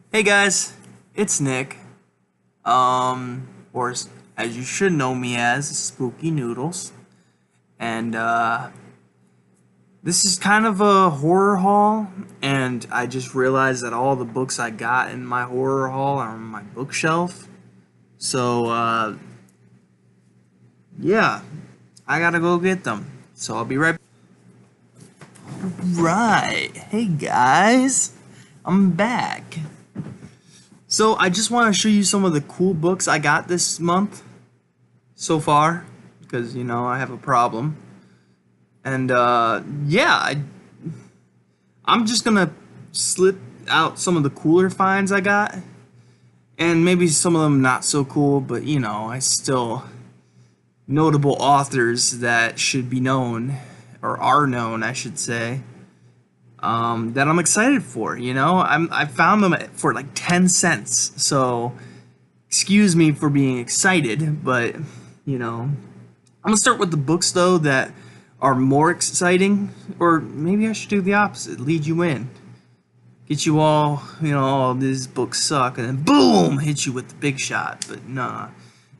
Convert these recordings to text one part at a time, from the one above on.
Hey guys, it's Nick. Or as you should know me as, Spooky Noodles. And this is kind of a horror haul, and I just realized that all the books I got in my horror haul are on my bookshelf. So yeah, I gotta go get them. So I'll be right. Right. Hey guys, I'm back. So I just want to show you some of the cool books I got this month so far, because I have a problem, and yeah, I'm just gonna slip out some of the cooler finds I got, and maybe some of them not so cool, but I still notable authors that should be known, or are known, I should say. That I'm excited for. I found them for like 10 cents. So excuse me for being excited, but I'm gonna start with the books though that are more exciting, or maybe I should do the opposite, lead you in, get you all, oh, these books suck, and then boom, hit you with the big shot. But nah,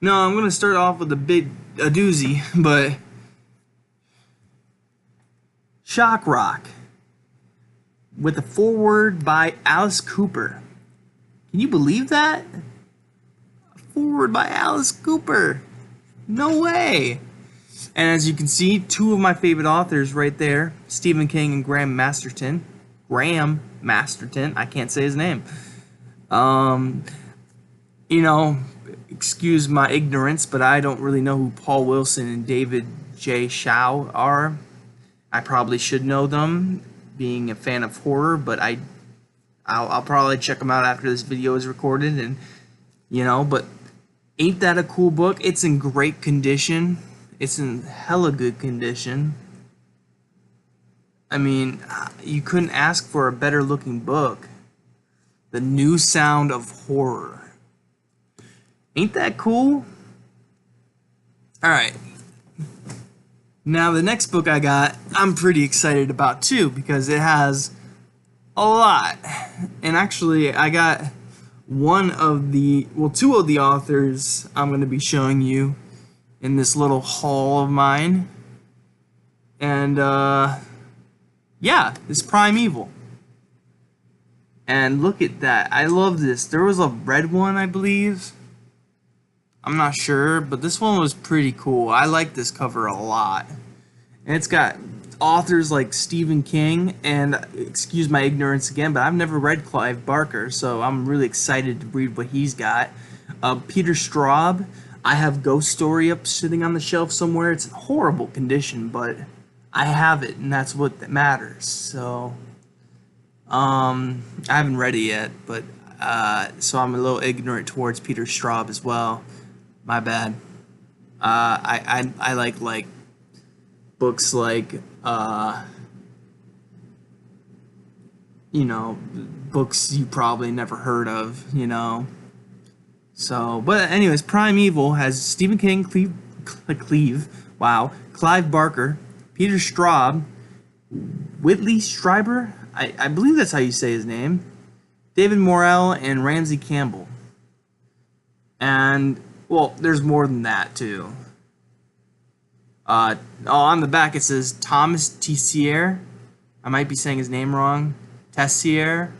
no, I'm gonna start off with a doozy, but Shock Rock, with a foreword by Alice Cooper. Can you believe that? A foreword by Alice Cooper. No way. And as you can see, two of my favorite authors right there, Stephen King and Graham Masterton. Graham Masterton, I can't say his name. Um, you know, excuse my ignorance, but I don't really know who Paul Wilson and David J. Shaw are. I probably should know them, being a fan of horror, but I'll probably check them out after this video is recorded, and but ain't that a cool book? It's in great condition. It's in hella good condition. I mean, you couldn't ask for a better looking book. The New Sound of Horror. Ain't that cool? Alright. Now the next book I got, I'm pretty excited about too, because it has a lot. And actually, I got two of the authors I'm going to be showing you in this little haul of mine. And yeah, it's Primeval. And look at that. I love this. There was a red one, I believe. I'm not sure, but this one was pretty cool. I like this cover a lot. And it's got authors like Stephen King, and excuse my ignorance again, but I've never read Clive Barker, so I'm really excited to read what he's got. Peter Straub. I have Ghost Story up sitting on the shelf somewhere. It's in horrible condition, but I have it, and that's what matters. So, I haven't read it yet, but so I'm a little ignorant towards Peter Straub as well. My bad. I like books like books you probably never heard of, So, but anyways, Primeval has Stephen King, Clive Barker, Peter Straub, Whitley Strieber, I believe that's how you say his name, David Morrell, and Ramsey Campbell. And well, there's more than that too. On the back it says Thomas Tessier. I might be saying his name wrong. Tessier,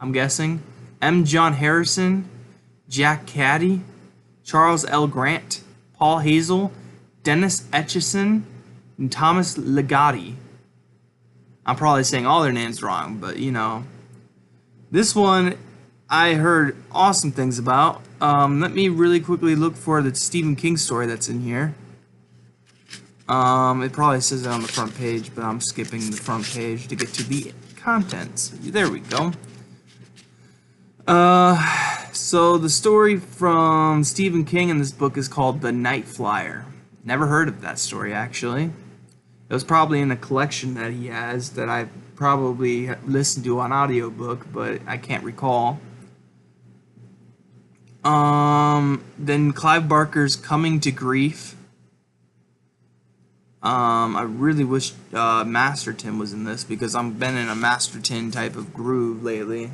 I'm guessing. M. John Harrison, Jack Caddy, Charles L. Grant, Paul Hazel, Dennis Etchison, and Thomas Ligotti. I'm probably saying all their names wrong, but this one I heard awesome things about. Let me really quickly look for the Stephen King story that's in here. It probably says it on the front page, but I'm skipping the front page to get to the contents. There we go. So the story from Stephen King in this book is called The Night Flyer. Never heard of that story, actually. It was probably in a collection that he has that I probably listened to on audiobook, but I can't recall. Then Clive Barker's Coming to Grief. I really wish Masterton was in this, because I've been in a Masterton type of groove lately.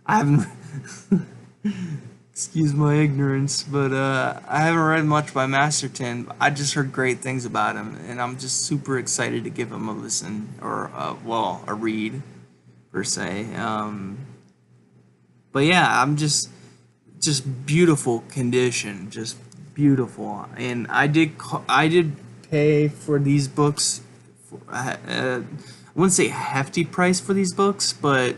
I haven't. Excuse my ignorance, but I haven't read much by Masterton. I just heard great things about him, and I'm just super excited to give him a listen or well, a read per se. But yeah, I'm just beautiful condition, just beautiful. And I did pay for these books. I wouldn't say hefty price for these books, but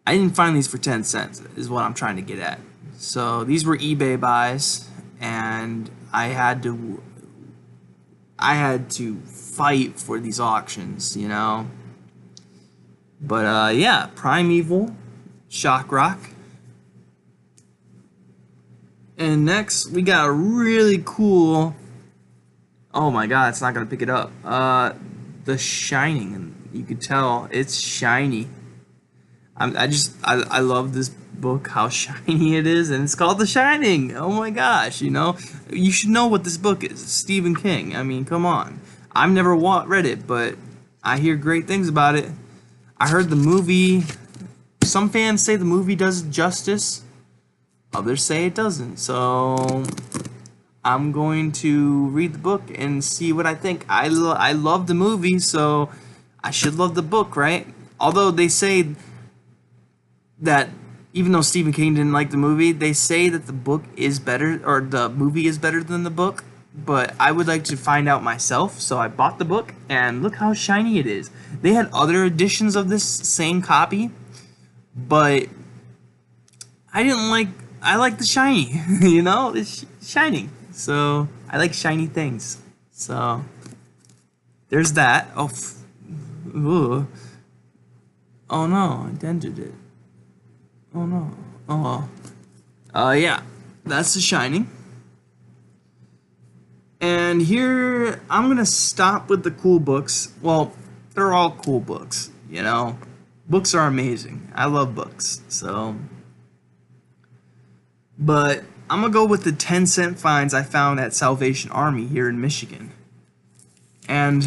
I didn't find these for 10 cents, is what I'm trying to get at. So these were eBay buys, and I had to fight for these auctions, you know. But yeah, Primeval, Shock Rock. And next we got a really cool. Oh my God, it's not gonna pick it up. The Shining, and you could tell it's shiny. I love this book, how shiny it is, and it's called The Shining. Oh my gosh, you know, you should know what this book is. Stephen King. I mean, come on. I've never read it, but I hear great things about it. I heard the movie. Some fans say the movie does justice. Others say it doesn't. So I'm going to read the book and see what I think. I love the movie, so I should love the book, right? Although they say that even though Stephen King didn't like the movie, they say that the book is better, or the movie is better than the book. But I would like to find out myself, so I bought the book, and look how shiny it is. They had other editions of this same copy, but I like the shiny, you know? It's shining. So, I like shiny things. So, there's that. Ooh. Oh no, I dented it. Oh no. Oh. Yeah. That's The Shining. And here, I'm gonna stop with the cool books. Well, they're all cool books, you know? Books are amazing. I love books, so. But I'm gonna go with the 10-cent finds I found at Salvation Army here in Michigan. And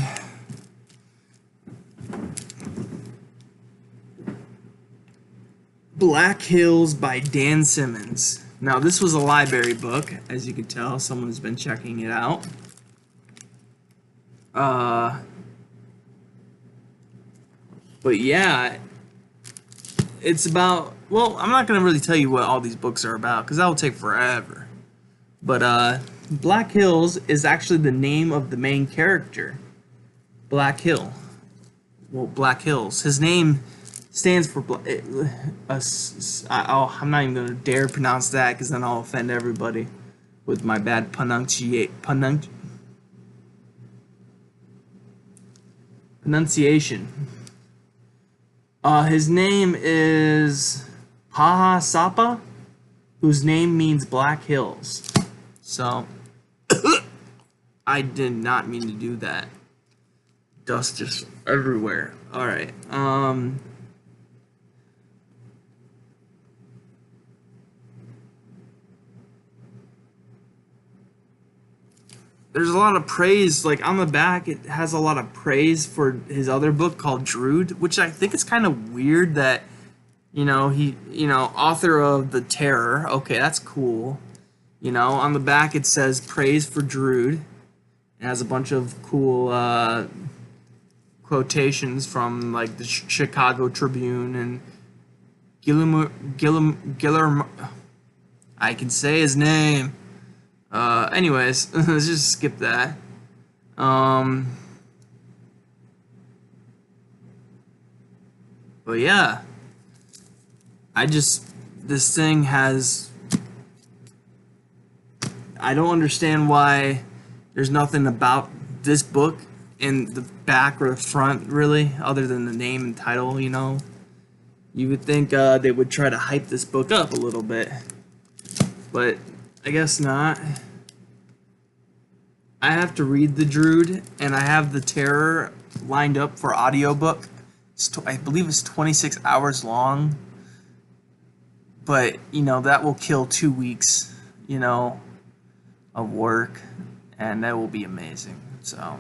Black Hills by Dan Simmons. Now, this was a library book, as you can tell. Someone's been checking it out. But yeah, it's about, well, I'm not going to really tell you what all these books are about, because that will take forever. But Black Hills is actually the name of the main character. Black Hill. Well, Black Hills. His name stands for I'm not even going to dare pronounce that, because then I'll offend everybody with my bad pronunciation. His name is Paha Sapa, whose name means Black Hills. So, I did not mean to do that. Dust just everywhere. Alright, there's a lot of praise, like on the back it has a lot of praise for his other book called Drood, which I think is kind of weird that, you know, author of The Terror. Okay, that's cool. You know, on the back it says praise for Drood. It has a bunch of cool quotations from like the Chicago Tribune and Gilliam, I can say his name. Anyways, let's just skip that. But yeah, this thing has, I don't understand why there's nothing about this book in the back or the front, really, other than the name and title, you know. You would think they would try to hype this book up a little bit, but I guess not. I have to read the Drood, and I have the Terror lined up for audiobook. I believe it's 26 hours long, but, you know, that will kill 2 weeks, you know, of work, and that will be amazing. So,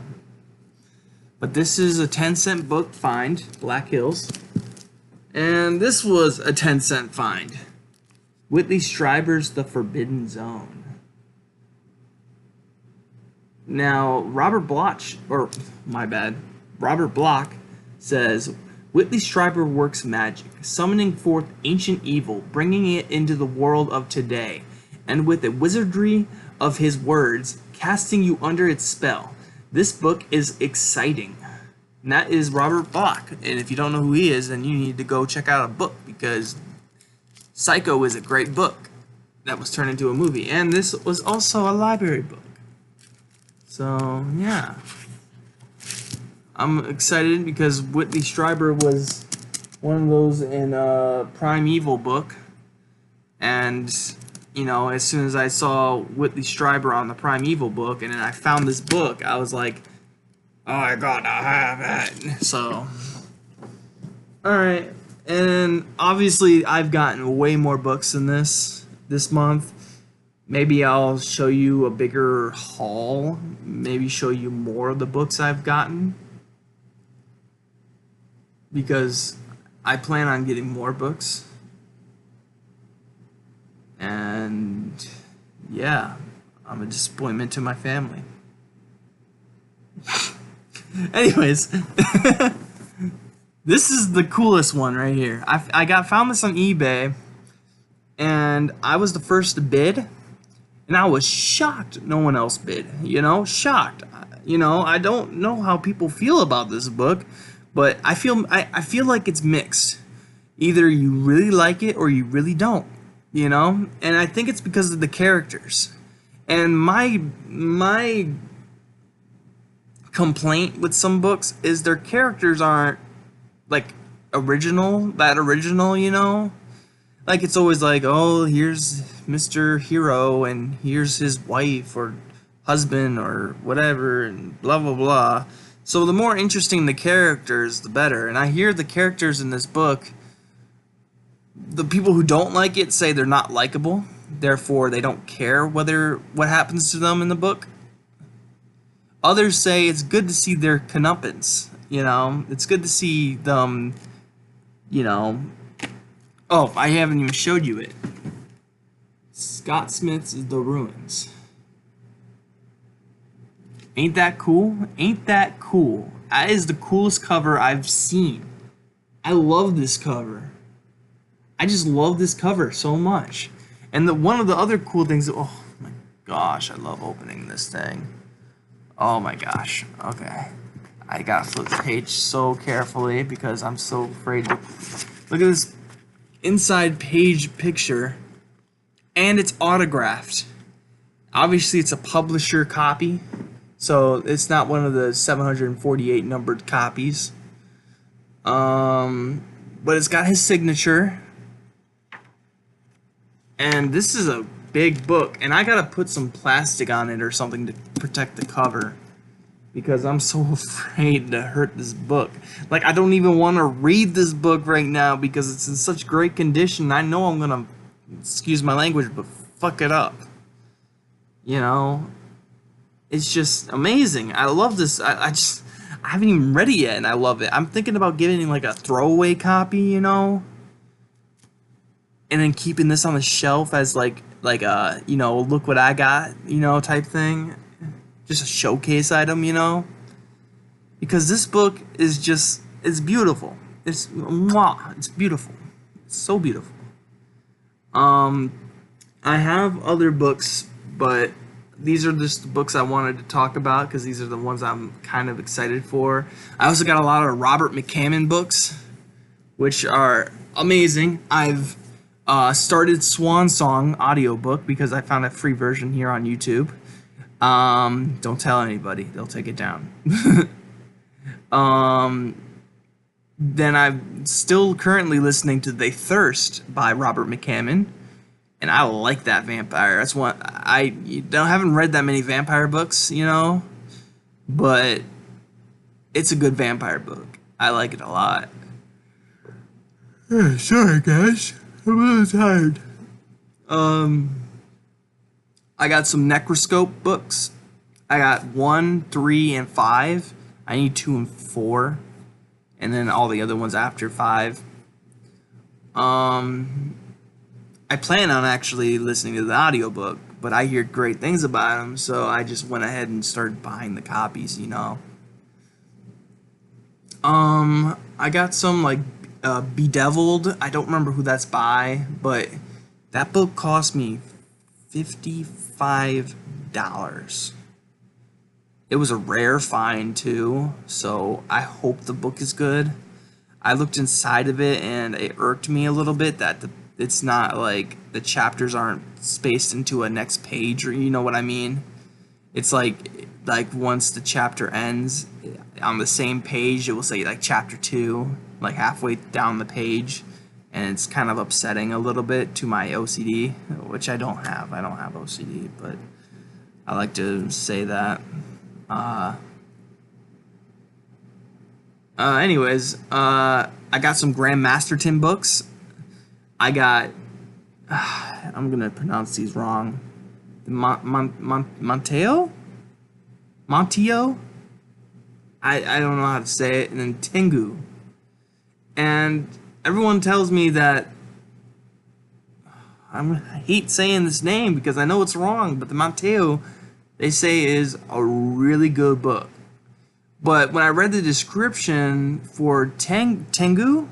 but this is a 10-cent book find, Black Hills, And this was a 10-cent find. Whitley Strieber's The Forbidden Zone. Now, Robert Bloch says, Whitley Strieber works magic, summoning forth ancient evil, bringing it into the world of today, and with the wizardry of his words, casting you under its spell. This book is exciting. And that is Robert Bloch. And if you don't know who he is, then you need to go check out a book, because Psycho is a great book that was turned into a movie. And this was also a library book. So, yeah. I'm excited because Whitley Strieber was one of those in a Primeval book. And, you know, as soon as I saw Whitley Strieber on the Primeval book and then I found this book, I was like, oh, I gotta have it. So, alright. And obviously, I've gotten way more books than this month. Maybe I'll show you a bigger haul. Maybe show you more of the books I've gotten. Because I plan on getting more books. And yeah, I'm a disappointment to my family. Anyways, this is the coolest one right here. I found this on eBay, and I was the first to bid, and I was shocked no one else bid. You know, shocked. You know, I don't know how people feel about this book, but I feel like it's mixed. Either you really like it or you really don't. You know, and I think it's because of the characters. And my complaint with some books is their characters aren't like original, you know? Like it's always like, oh, here's Mr. Hero and here's his wife or husband or whatever and blah blah blah. So the more interesting the characters, the better. And I hear the characters in this book, the people who don't like it say they're not likable, therefore they don't care what happens to them in the book. Others say it's good to see their comeuppance, you know? It's good to see them, you know... Oh, I haven't even showed you it. Scott Smith's The Ruins. Ain't that cool? Ain't that cool? That is the coolest cover I've seen. I love this cover. I just love this cover so much. And one of the other cool things... Oh my gosh, I love opening this thing. Oh my gosh. Okay. I gotta flip the page so carefully because I'm so afraid to... Look at this inside page picture. And it's autographed. Obviously it's a publisher copy. So it's not one of the 748 numbered copies. But it's got his signature. And this is a big book, and I gotta put some plastic on it or something to protect the cover because I'm so afraid to hurt this book. Like, I don't even want to read this book right now because it's in such great condition. I know I'm gonna, excuse my language, but fuck it up. You know? It's just amazing. I love this. I haven't even read it yet, and I love it. I'm thinking about getting like a throwaway copy, you know? And then keeping this on the shelf as like a, you know, look what I got, you know, type thing. Just a showcase item, you know. Because this book is just, it's beautiful. It's mwah, it's beautiful. It's so beautiful. I have other books, but these are just the books I wanted to talk about because these are the ones I'm kind of excited for. I also got a lot of Robert McCammon books, which are amazing. I've started Swan Song audiobook because I found a free version here on YouTube. Don't tell anybody, they'll take it down. Then I'm still currently listening to They Thirst by Robert McCammon, and I like that vampire. That's one haven't read that many vampire books, you know, but it's a good vampire book. I like it a lot. Sorry guys. I'm a little tired. I got some Necroscope books. I got 1, 3, and 5. I need 2 and 4. And then all the other ones after 5. I plan on actually listening to the audiobook, but I hear great things about them, so I just went ahead and started buying the copies, you know. I got some like Bedeviled. I don't remember who that's by, but that book cost me $55. It was a rare find too, so I hope the book is good. I looked inside of it and it irked me a little bit that it's not like the chapters aren't spaced into a next page, or you know what I mean. It's like once the chapter ends on the same page, it will say like chapter 2 like halfway down the page, and it's kind of upsetting a little bit to my OCD, which I don't have. I don't have OCD, but I like to say that. I got some Graham Masterton books. I got, I'm gonna pronounce these wrong. Monteo? I don't know how to say it. And then Tengu. And everyone tells me that I hate saying this name because I know it's wrong, but the Monteo, they say, is a really good book. But when I read the description for Tengu,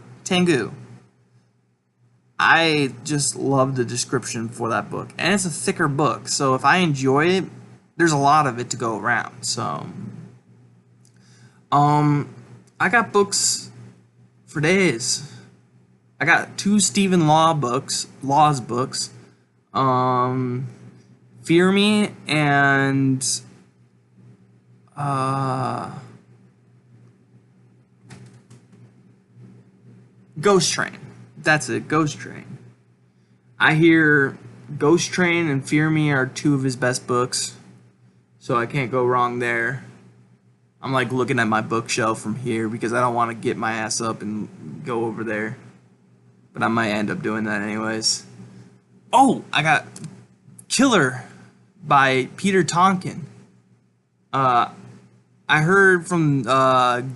I just love the description for that book. And it's a thicker book, so if I enjoy it, there's a lot of it to go around. So, I got books for days. I got 2 Stephen Law's books. Fear Me and Ghost Train. That's it, Ghost Train. I hear Ghost Train and Fear Me are 2 of his best books, so I can't go wrong there. I'm like looking at my bookshelf from here because I don't want to get my ass up and go over there, but I might end up doing that anyways. Oh, I got Killer by Peter Tonkin. I heard from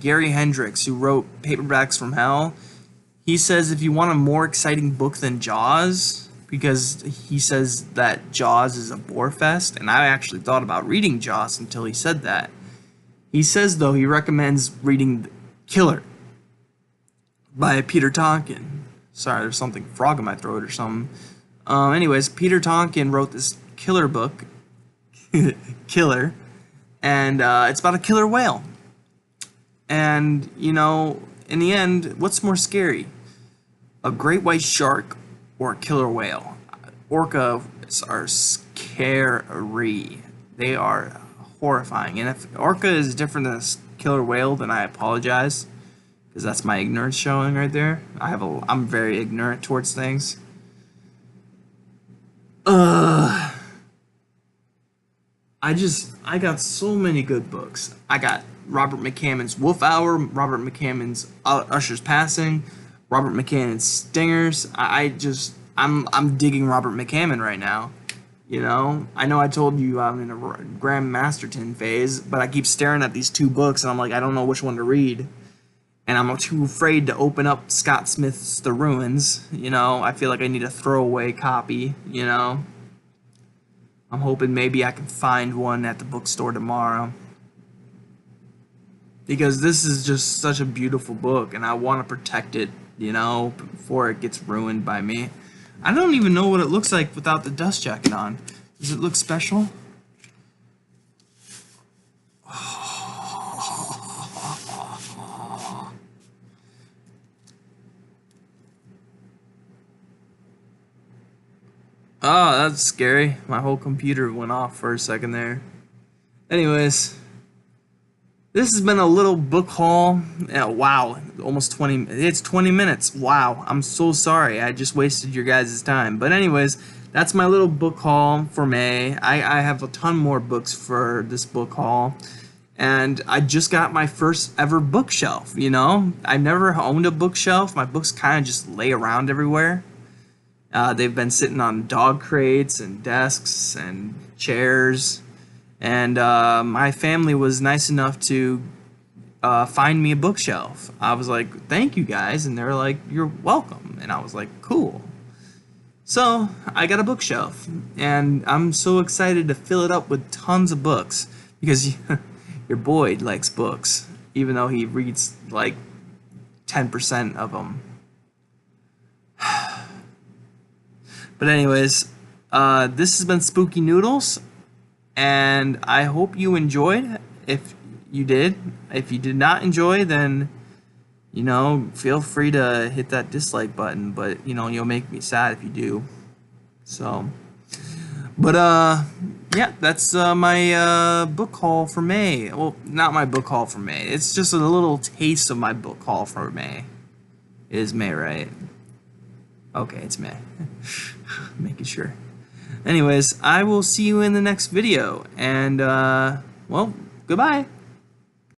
Gary Hendricks, who wrote Paperbacks from Hell. He says if you want a more exciting book than Jaws, because he says that Jaws is a bore fest, and I actually thought about reading Jaws until he said that. He says, though, he recommends reading Killer by Peter Tonkin. Sorry, there's something frog in my throat or something. Anyways, Peter Tonkin wrote this killer book, Killer, and it's about a killer whale. And, you know, in the end, what's more scary? A great white shark or a killer whale? Orcas are scary. They are horrifying. And if orca is different than a killer whale, then I apologize, because that's my ignorance showing right there. I'm very ignorant towards things. I got so many good books. I got Robert McCammon's Wolf Hour, Robert McCammon's Usher's Passing, Robert McCammon's Stingers. I'm digging Robert McCammon right now. You know I told you I'm in a Graham Masterton phase, but I keep staring at these 2 books and I'm like, I don't know which one to read. And I'm too afraid to open up Scott Smith's The Ruins. You know, I feel like I need a throwaway copy, you know. I'm hoping maybe I can find one at the bookstore tomorrow, because this is just such a beautiful book and I want to protect it, you know, before it gets ruined by me. I don't even know what it looks like without the dust jacket on. Does it look special? Oh, that's scary. My whole computer went off for a second there. Anyways, this has been a little book haul. Wow, almost 20. It's 20 minutes. Wow, I'm so sorry. I just wasted your guys' time. But anyways, that's my little book haul for May. I have a ton more books for this book haul. And I just got my first ever bookshelf, you know? I've never owned a bookshelf. My books kind of just lay around everywhere. They've been sitting on dog crates and desks and chairs. And my family was nice enough to find me a bookshelf. I was like, thank you guys. And they were like, you're welcome. And I was like, cool. So I got a bookshelf, and I'm so excited to fill it up with tons of books because your boy likes books, even though he reads like 10% of them. But anyways, this has been Spooky Noodles, and I hope you enjoyed. If you did, if you did not enjoy, then feel free to hit that dislike button, but you'll make me sad if you do. So, but yeah, that's my book haul for May. Well, not my book haul for May. It's just a little taste of my book haul for May. It is May, right? Okay, it's May. Making sure. Anyways, I will see you in the next video, and well, goodbye.